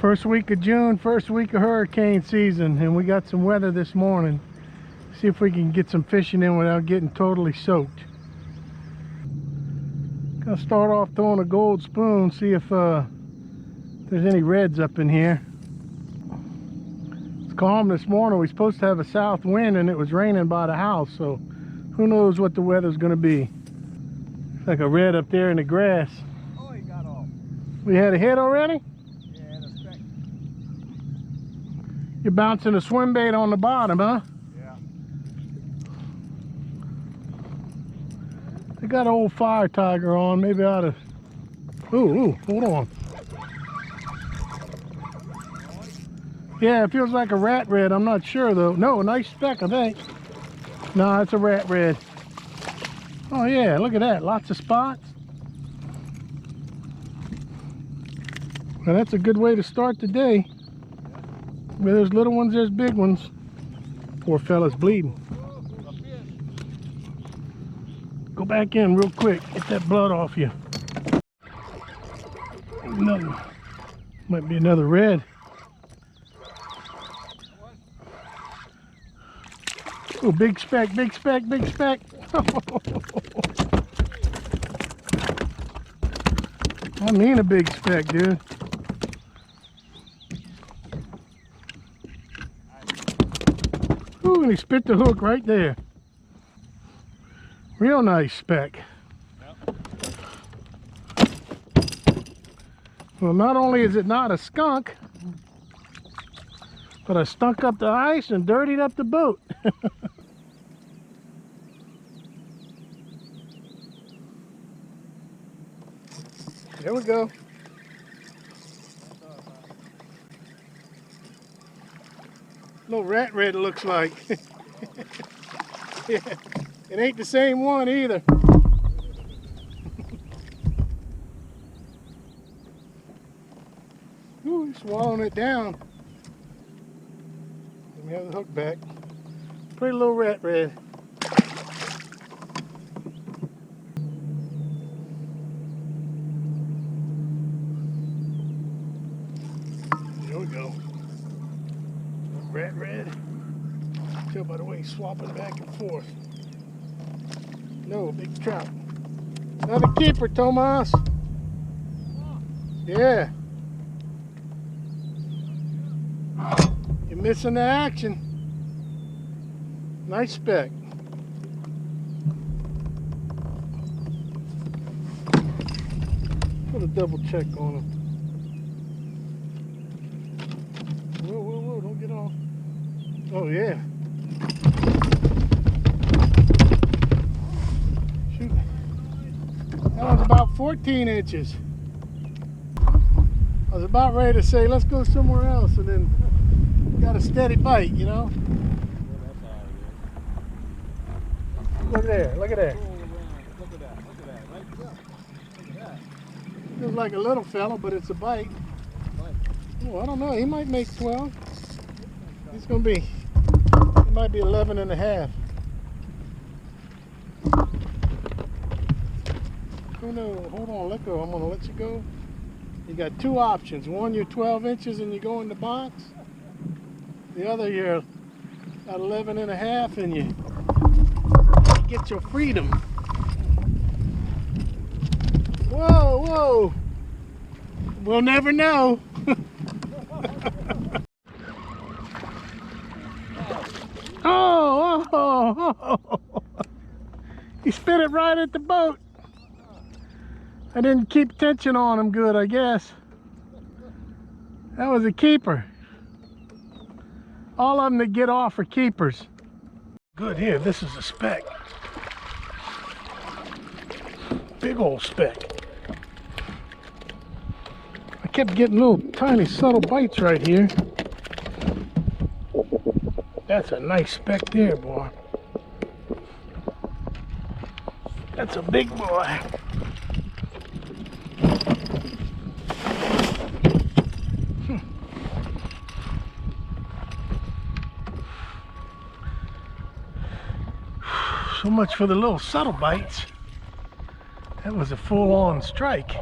First week of June, first week of hurricane season, and we got some weather this morning. See if we can get some fishing in without getting totally soaked. Gonna start off throwing a gold spoon, see if there's any reds up in here. It's calm this morning. We're supposed to have a south wind and it was raining by the house, so who knows what the weather's gonna be. It's like a red up there in the grass. Oh, he got off. We had a hit already? Yeah, that's correct. You're bouncing a swim bait on the bottom, huh? Yeah. I got an old fire tiger on. Maybe I ought to... Ooh, hold on. Yeah, it feels like a rat red. I'm not sure though. No, a nice speck, I think. No, it's a rat red. Oh yeah, look at that. Lots of spots. Well, that's a good way to start the day. Where there's little ones, there's big ones. Poor fella's bleeding. Go back in real quick. Get that blood off you. Another. Might be another red. Oh, big speck, big speck, big speck. I mean a big speck, dude. Ooh, and he spit the hook right there. Real nice speck. Yep. Well, not only is it not a skunk, but I stunk up the ice and dirtied up the boat. There we go. Little rat red it looks like. Yeah, it ain't the same one either. Ooh, he's swallowing it down. Let me have the hook back. Pretty little rat red. There we go. Rat red. Tell by the way he's swapping back and forth. No, big trout. Another keeper, Tomas. Yeah. You're missing the action. Nice speck. Put a double check on him. Whoa, don't get off. Oh yeah. Shoot. That one's about 14 inches. I was about ready to say, let's go somewhere else, and then got a steady bite, you know? Look there, look at that. Look at that, right there. Look at that. Feels like a little fella, but it's a bite. Oh, I don't know, he might make 12. He's gonna be, he might be 11 and a half. Oh no, hold on, let go, I'm gonna let you go. You got two options. One, you're 12 inches and you go in the box. The other, you're at 11 and a half and you get your freedom. Whoa. We'll never know. Oh. He spit it right at the boat. I didn't keep tension on him good, I guess. That was a keeper. All of them that get off are keepers. Good, here, this is a speck. Big old speck. I kept getting little tiny subtle bites right here. That's a nice speck there, boy. That's a big boy. So much for the little subtle bites. That was a full-on strike.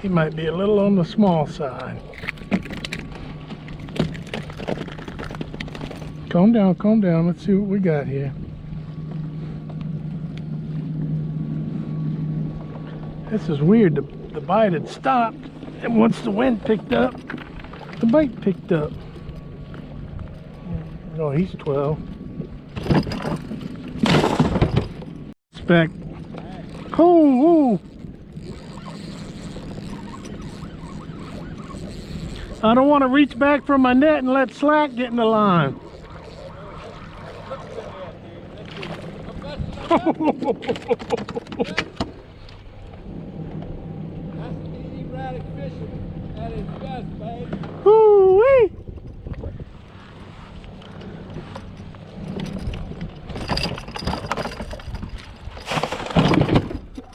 He might be a little on the small side. Calm down, calm down. Let's see what we got here. This is weird. The bite had stopped, and once the wind picked up, the bite picked up. Oh, he's 12. Speck. Oh, oh. I don't want to reach back from my net and let slack get in the line. That's erratic fishing at its best, babe. Ooh-wee.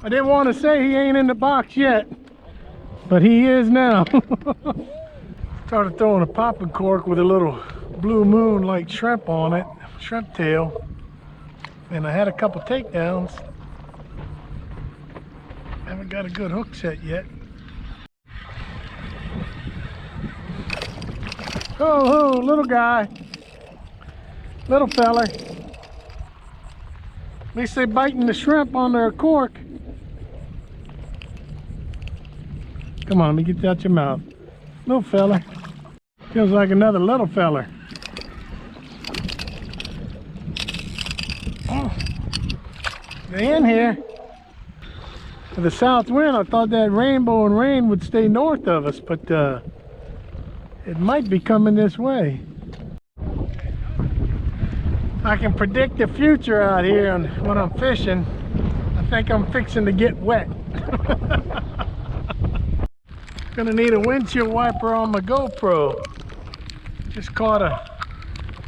I didn't want to say he ain't in the box yet, but he is now. Started throwing a popping cork with a little blue moon like shrimp on it, shrimp tail, and I had a couple takedowns. Haven't got a good hook set yet. Oh, oh, little guy, little feller. At least they biting the shrimp on their cork. Come on, let me get that out your mouth. Little fella. Feels like another little feller. Oh, they in here. With the south wind, I thought that rainbow and rain would stay north of us, but it might be coming this way. I can predict the future out here, and when I'm fishing, I think I'm fixing to get wet. Gonna need a windshield wiper on my GoPro. Just caught a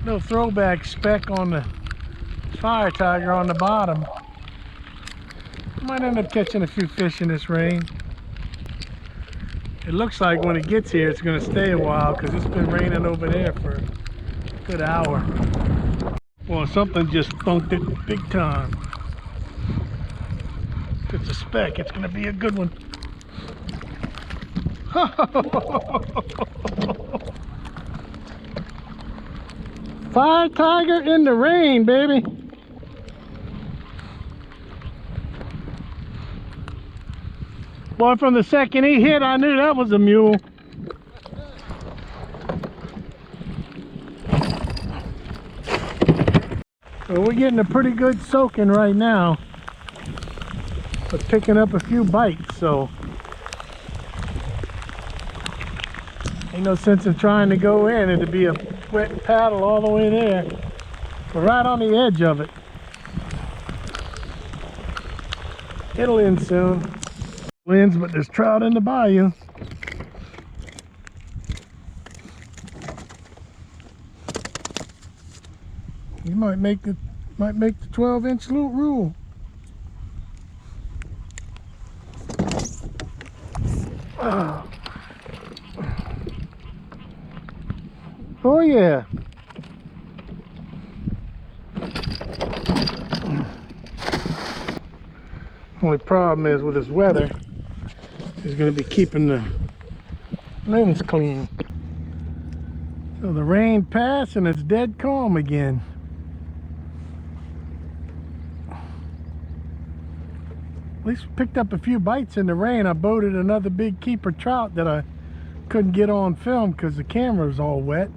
little throwback speck on the fire tiger on the bottom. Might end up catching a few fish in this rain. It looks like when it gets here it's gonna stay a while because it's been raining over there for a good hour. Well, something just thunked it big time. If it's a speck, it's gonna be a good one. Fire tiger in the rain, baby. Boy, from the second he hit, I knew that was a mule. Well, we're getting a pretty good soaking right now. But picking up a few bites, so ain't no sense in trying to go in. It'd be a wet paddle all the way there. We're right on the edge of it. It'll end soon. Winds, but there's trout in the bayou. You might make the 12-inch rule. Oh yeah. Only problem is with this weather is going to be keeping the lens clean. So the rain passed and it's dead calm again. At least we picked up a few bites in the rain. I boated another big keeper trout that I couldn't get on film because the camera was all wet.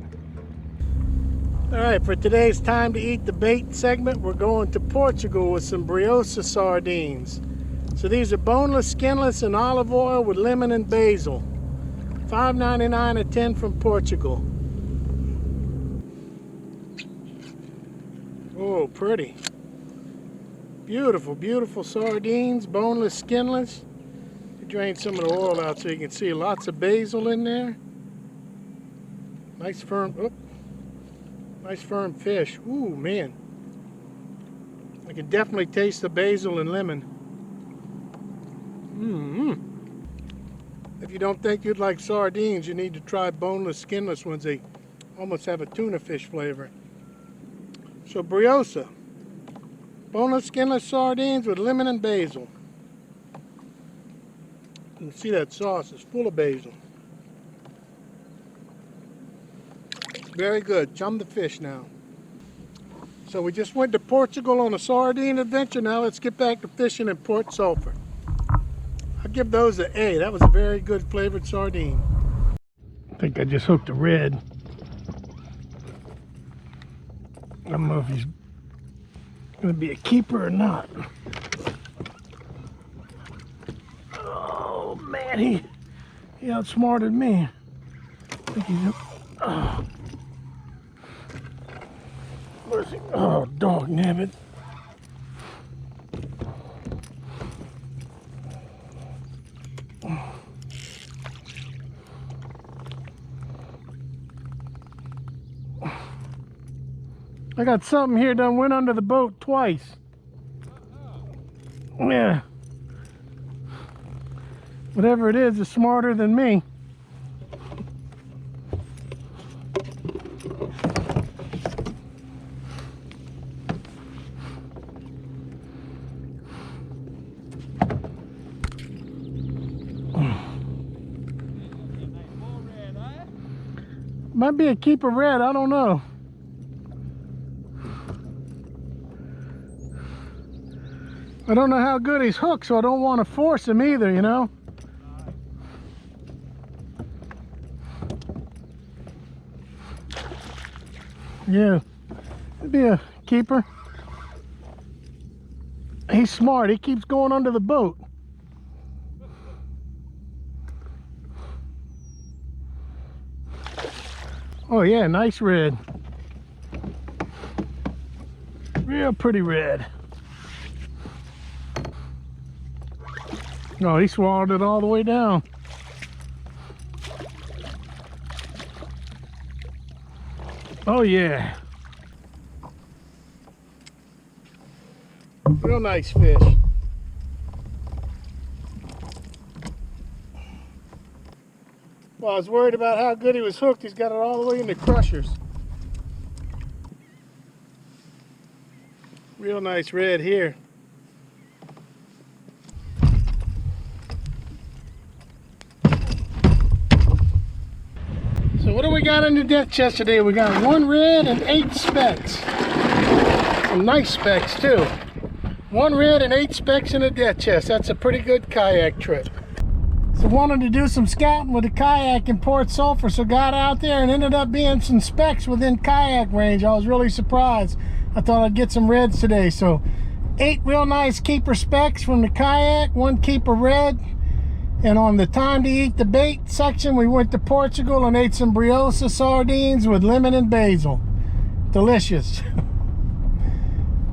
Alright, for today's time to eat the bait segment, we're going to Portugal with some briosa sardines. So these are boneless, skinless, and olive oil with lemon and basil. $5.99 a tin from Portugal. Oh, pretty. Beautiful, beautiful sardines, boneless, skinless. You drain some of the oil out so you can see lots of basil in there. Nice firm, nice firm fish. Ooh, man. I can definitely taste the basil and lemon. If you don't think you'd like sardines, you need to try boneless, skinless ones. They almost have a tuna fish flavor. So briosa. Boneless, skinless sardines with lemon and basil. You see that sauce is full of basil. Very good. Chum the fish now. So we just went to Portugal on a sardine adventure. Now let's get back to fishing in Port Sulphur. I'll give those an A. That was a very good flavored sardine. I think I just hooked a red. I don't know if he's going to be a keeper or not. Oh man, he outsmarted me. I think he's... Oh. Where's he? Oh, dog nabbit. I got something here done went under the boat twice. Yeah. Whatever it is smarter than me. Might be a keeper red, I don't know. I don't know how good he's hooked, so I don't want to force him either, you know? Yeah, it'd be a keeper. He's smart, he keeps going under the boat. Oh yeah, nice red. Real pretty red. Oh, he swallowed it all the way down. Oh yeah. Real nice fish. Well, I was worried about how good he was hooked. He's got it all the way into crushers. Real nice red here. So what do we got in the death chest today? We got 1 red and 8 specks. Some nice specks too. 1 red and 8 specks in the death chest. That's a pretty good kayak trip. So wanted to do some scouting with a kayak in Port Sulphur, so got out there and ended up being some specks within kayak range. I was really surprised. I thought I'd get some reds today. So 8 real nice keeper specks from the kayak, 1 keeper red. And on the time to eat the bait section, we went to Portugal and ate some briosa sardines with lemon and basil. Delicious.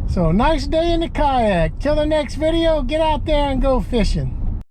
So nice day in the kayak. Till the next video, get out there and go fishing.